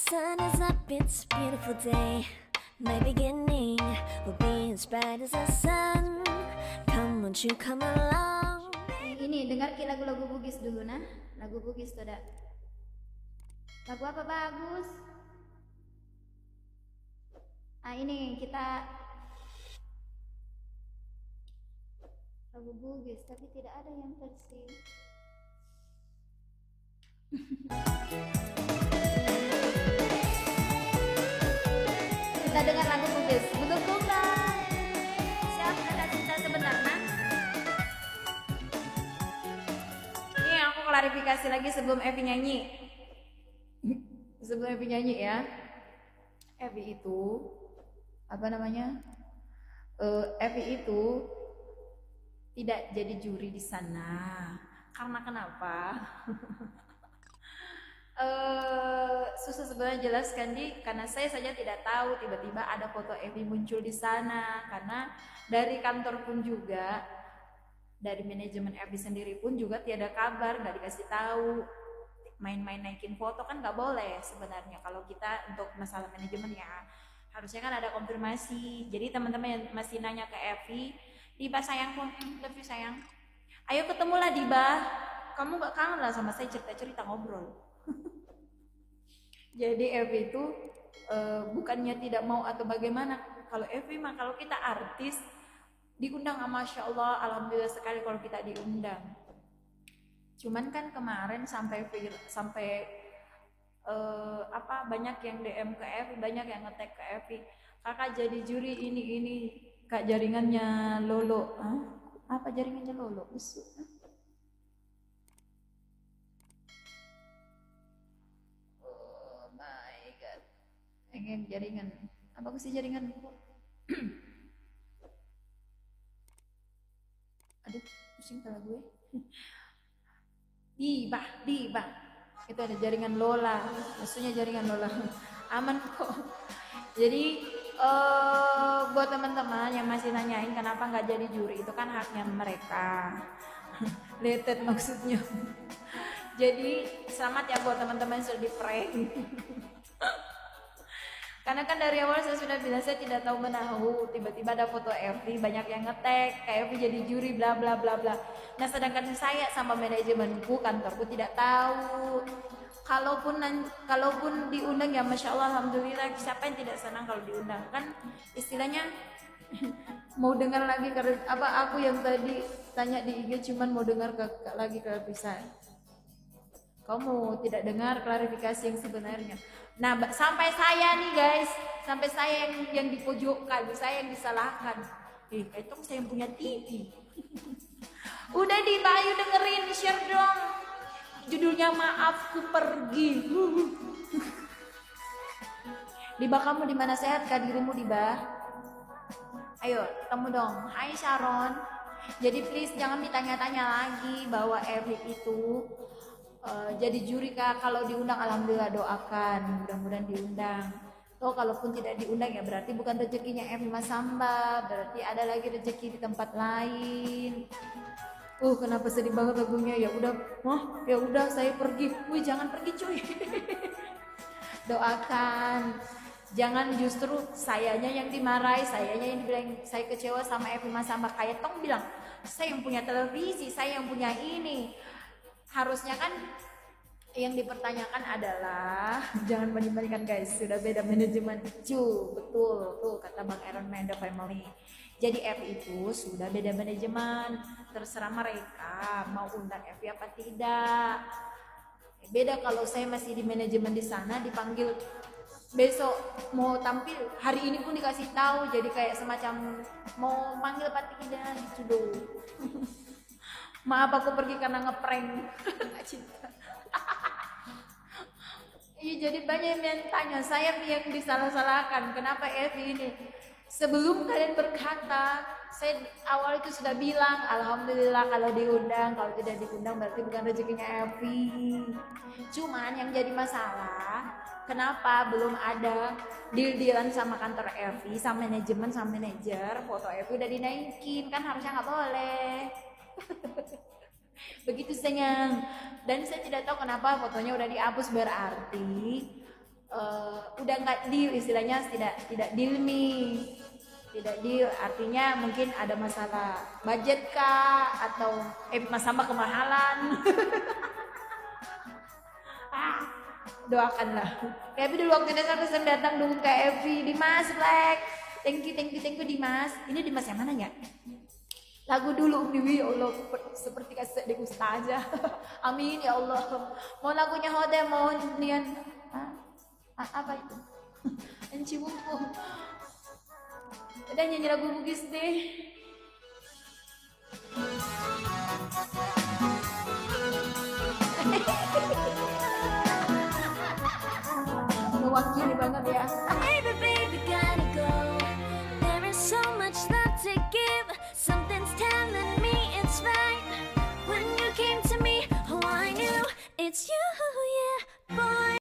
sun is up, it's a beautiful day. My beginning will be as bright as the sun. Come, won't you come along? Ini dengar ki lagu-lagu Bugis dulu nah. Lagu Bugis tuh ada. Lagu apa bagus? Ah ini kita lagu Bugis tapi tidak ada yang versi. Kita dengar lagu Bugis. Betul enggak? Siap ada cinta sebenarnya? Ini aku klarifikasi lagi sebelum Evi nyanyi. Sebelum Evi nyanyi ya. Evi itu apa namanya? Evi itu tidak jadi juri di sana. Karena kenapa? Susah sebenarnya jelaskan karena saya saja tidak tahu tiba-tiba ada foto Evi muncul di sana, karena dari kantor pun juga, dari manajemen Evi sendiri pun juga tiada kabar, nggak dikasih tahu. Main-main naikin foto kan nggak boleh sebenarnya kalau kita untuk masalah manajemen ya, harusnya kan ada konfirmasi. Jadi teman-teman yang masih nanya ke Evi, Diba sayangku, Evi sayang, ayo ketemulah Diba, kamu nggak kangen lah sama saya cerita-cerita ngobrol. Jadi Evi itu bukannya tidak mau atau bagaimana. Kalau Evi mah kalau kita artis diundang, Masya Allah, alhamdulillah sekali kalau kita diundang. Cuman kan kemarin sampai banyak yang DM ke Evi, banyak yang nge-tag ke Evi, kakak jadi juri ini kak, jaringannya Lolo. Hah? Apa jaringannya Lolo? Busuk. Pengen jaringan apa sih jaringan? Aduh pusing kepala gue. Diba itu ada jaringan Lola, maksudnya jaringan Lola. Aman kok. Jadi buat teman-teman yang masih nanyain kenapa nggak jadi juri, itu kan haknya mereka. Letet maksudnya. Jadi selamat ya buat teman-teman yang sudah di prank. Karena kan dari awal saya sudah bilang saya tidak tahu menahu, tiba-tiba ada foto Evi, banyak yang nge-tag kayak Evi jadi juri bla bla bla bla. Nah sedangkan saya sama manajemenku, kantorku tidak tahu. Kalaupun diundang ya Masya Allah, alhamdulillah, siapa yang tidak senang kalau diundang, kan istilahnya. Mau dengar lagi apa aku yang tadi tanya di IG, cuman mau dengar lagi klarifikasi. Kamu tidak dengar klarifikasi yang sebenarnya. Nah sampai saya nih guys, sampai saya yang dipojokkan, saya yang disalahkan. Itu saya yang punya TV. Udah di Bayu dengerin, share dong. Judulnya Maafku Pergi. Diba, kamu di mana, sehat kah dirimu Diba? Ayo ketemu dong. Hai Sharon. Jadi please jangan ditanya-tanya lagi bahwa Evi itu jadi juri kak. Kalau diundang alhamdulillah, doakan mudah-mudahan diundang. Kalaupun tidak diundang ya berarti bukan rezekinya Evi Masamba, berarti ada lagi rezeki di tempat lain. Kenapa sedih banget lagunya? Ya udah saya pergi. Jangan pergi cuy. Doakan, jangan justru sayanya yang dimarahi, sayanya yang dibilang saya kecewa sama Evi Masamba. Kayak Tong bilang, saya yang punya televisi, saya yang punya ini. Harusnya kan yang dipertanyakan adalah jangan banding-bandingkan guys, sudah beda manajemen. Betul tuh kata Bang Aaron Man The Family. Jadi Evi itu sudah beda manajemen, terserah mereka mau undang Evi apa tidak. Beda kalau saya masih di manajemen di sana, dipanggil besok mau tampil, hari ini pun dikasih tahu, jadi kayak semacam mau manggil apa tidak gitu dong. Maaf aku pergi karena ngeprank. Cinta. Iya, jadi banyak yang tanya, saya yang disalah-salahkan. Kenapa Evi ini? Sebelum kalian berkata, saya awal itu sudah bilang, alhamdulillah kalau diundang, kalau tidak diundang berarti bukan rezekinya Evi. Cuman yang jadi masalah, kenapa belum ada deal-dealan sama kantor Evi, sama manajemen, sama manajer, foto Evi udah dinaikin, kan harusnya nggak boleh. Begitu sayang. Dan saya tidak tahu kenapa fotonya udah dihapus, berarti udah nggak deal, istilahnya tidak deal me, tidak deal artinya mungkin ada masalah budget kah atau sama kemahalan. Doakanlah. Kayak dulu waktu itu aku sering datang dulu ke Evi, Dimas Black, thank you Dimas. Ini Dimas yang mana ya? Lagu dulu Dewi, ya Allah, seperti kasih di ustazah. Amin ya Allah. Mau lagunya Hode, mau nian apa itu? Enci bumbu. Udah nyanyi lagu Bugis deh. Mewakili banget ya. Hey baby,